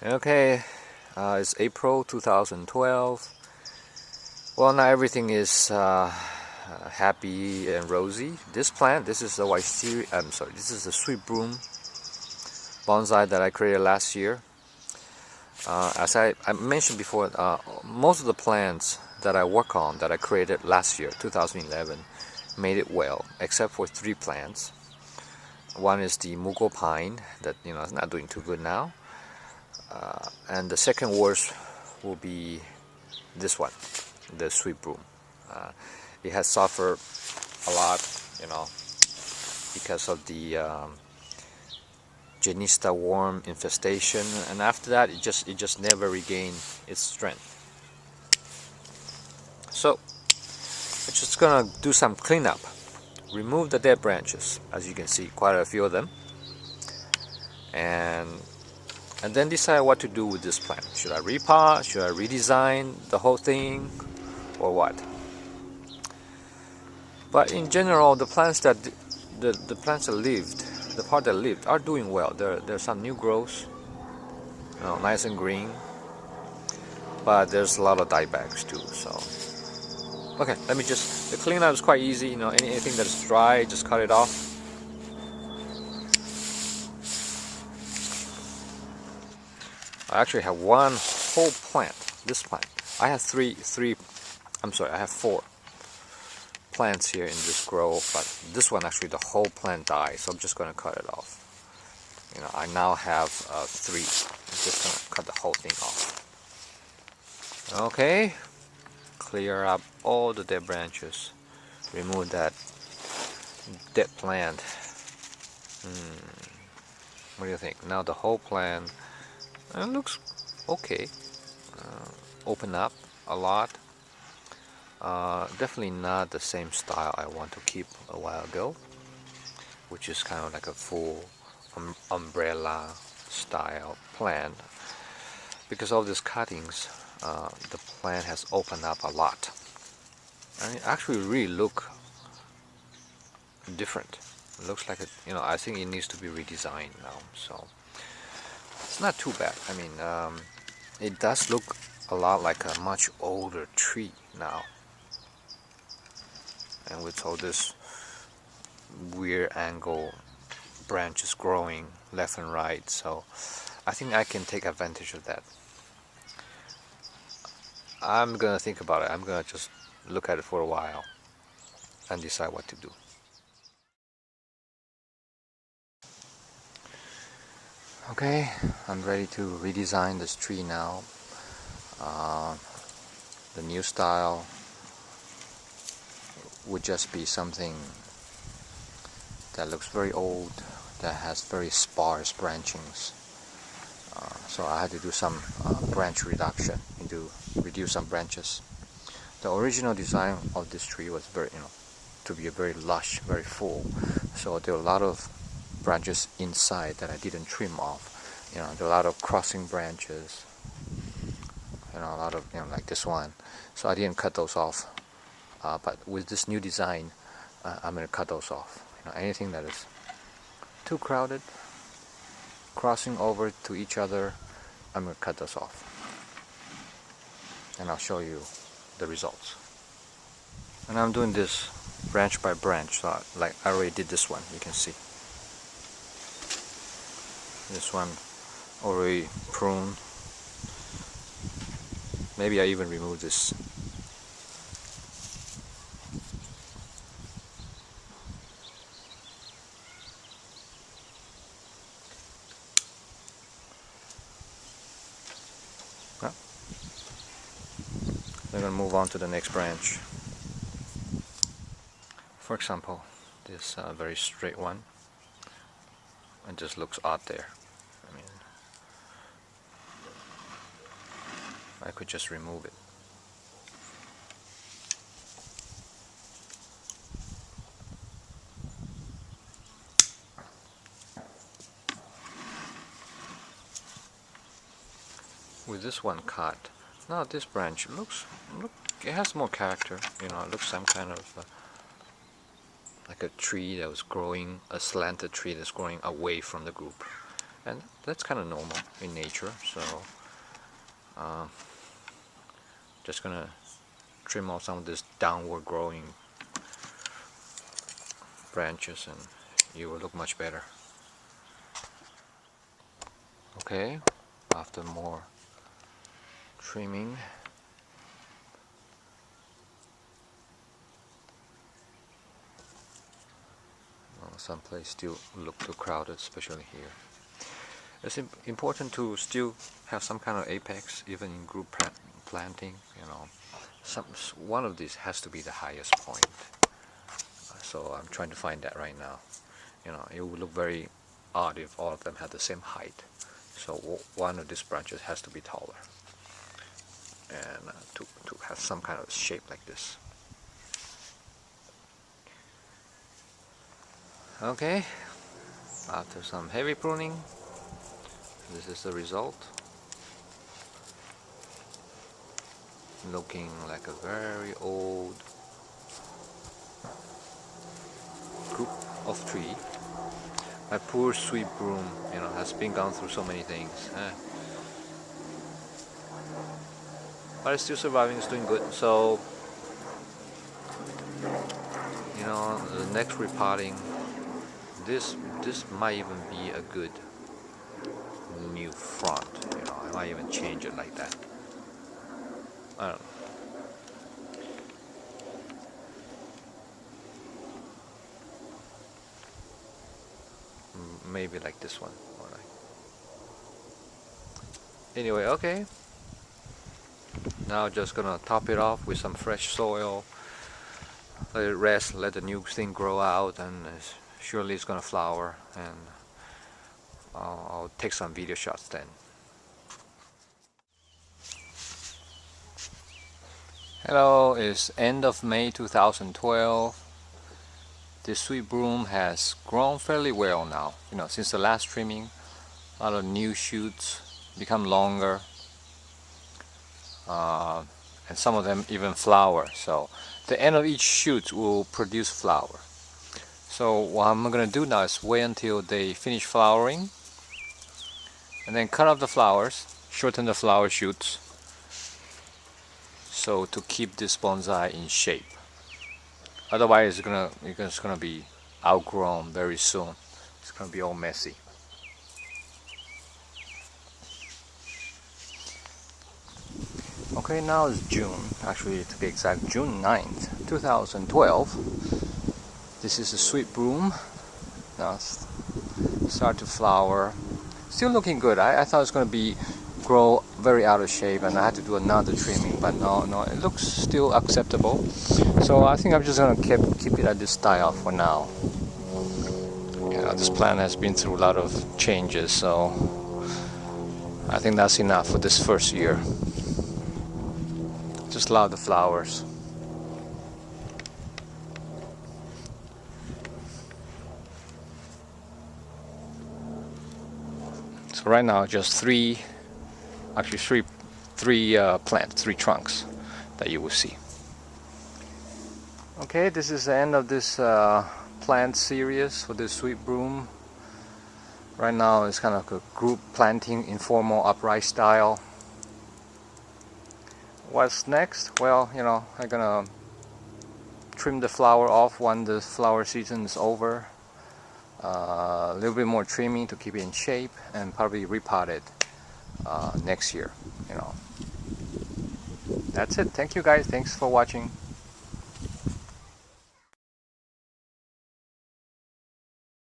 Okay, it's April 2012. Well, not everything is happy and rosy. This plant, this is the this is the sweet broom bonsai that I created last year. As I mentioned before, most of the plants that I work on that I created last year, 2011, made it well, except for 3 plants. One is the mugo pine that is not doing too good now. And the second worst will be this one, the sweet broom. It has suffered a lot, because of the Genista worm infestation, and after that it just never regained its strength. So we're just gonna do some cleanup, remove the dead branches, as you can see, quite a few of them, and then decide what to do with this plant. Should I repot? Should I redesign the whole thing, or what? But in general, the plants that the plants that lived, the part that lived, are doing well. There's some new growths, nice and green, but there's a lot of diebacks too. So okay, the cleanup is quite easy. Anything that's dry, just cut it off. I actually have one whole plant. This plant. I have I have 4 plants here in this grove, but this one actually the whole plant died, so I'm just going to cut it off. I now have 3. I'm just going to cut the whole thing off. Okay, clear up all the dead branches, remove that dead plant. What do you think? Now the whole plant looks okay. Open up a lot. Definitely not the same style I want to keep a while ago, which is kind of like a full umbrella style plant. Because of these cuttings, the plant has opened up a lot, and it actually really look different. It looks like I think it needs to be redesigned now. So it's not too bad. I mean, it does look a lot like a much older tree now, and with all this weird angle branches growing left and right, so I think I can take advantage of that. I'm gonna think about it. I'm gonna just look at it for a while and decide what to do. Okay, I'm ready to redesign this tree now. The new style would just be something that looks very old, that has very sparse branchings. So I had to do some branch reduction, reduce some branches. The original design of this tree was to be a very lush, very full. So there were a lot of branches inside that I didn't trim off. There were a lot of crossing branches, a lot of like this one. So I didn't cut those off. But with this new design, I'm going to cut those off. Anything that is too crowded, crossing over to each other, I'm going to cut those off. And I'll show you the results. And I'm doing this branch by branch, so like I already did this one, you can see. This one already pruned. Maybe I even removed this. We're going to move on to the next branch. For example, this very straight one. It just looks odd there. I mean, I could just remove it. With this one cut, now this branch it has more character. It looks some kind of like a tree that was growing, a slanted tree that's growing away from the group. and that's kind of normal in nature. So just gonna trim off some of this downward growing branches and you will look much better. Okay, after more trimming, some places still look too crowded, especially here. It's important to still have some kind of apex, even in group planting. You know, one of these has to be the highest point. So I'm trying to find that right now. You know, it would look very odd if all of them had the same height. So one of these branches has to be taller, and to have some kind of shape like this. Okay, after some heavy pruning, this is the result. Looking like a very old group of tree. My poor sweet broom, you know, has been gone through so many things. But it's still surviving, it's doing good. So, you know, the next repotting, this might even be a good new front. You know, I might even change it like that. I don't know. Maybe like this one. Or like. Anyway, okay. Now just gonna top it off with some fresh soil. Let it rest, let the new thing grow out, and surely it's gonna flower. And I'll take some video shots then. Hello, it's end of May 2012. This sweet broom has grown fairly well now. You know, since the last trimming, a lot of new shoots become longer, and some of them even flower. So the end of each shoot will produce flower. So what I'm gonna do now is wait until they finish flowering, and then cut off the flowers, shorten the flower shoots, so to keep this bonsai in shape. Otherwise it's gonna be outgrown very soon. It's gonna be all messy. Okay, now it's June, actually to be exact, June 9th, 2012. This is a sweet broom. Now it's start to flower. Still looking good. I thought it's gonna grow very out of shape and I had to do another trimming, but no, it looks still acceptable. So I think I'm just gonna keep it at this style for now. You know, this plant has been through a lot of changes, so I think that's enough for this first year. Just allow the flowers. So right now just three plants, three trunks that you will see. Okay, this is the end of this plant series for this sweet broom. Right now it's kind of a group planting, informal upright style. What's next? Well, you know, I'm gonna trim the flower off when the flower season is over. A little bit more trimming to keep it in shape, and probably repot it next year. You know, that's it. Thank you guys. Thanks for watching.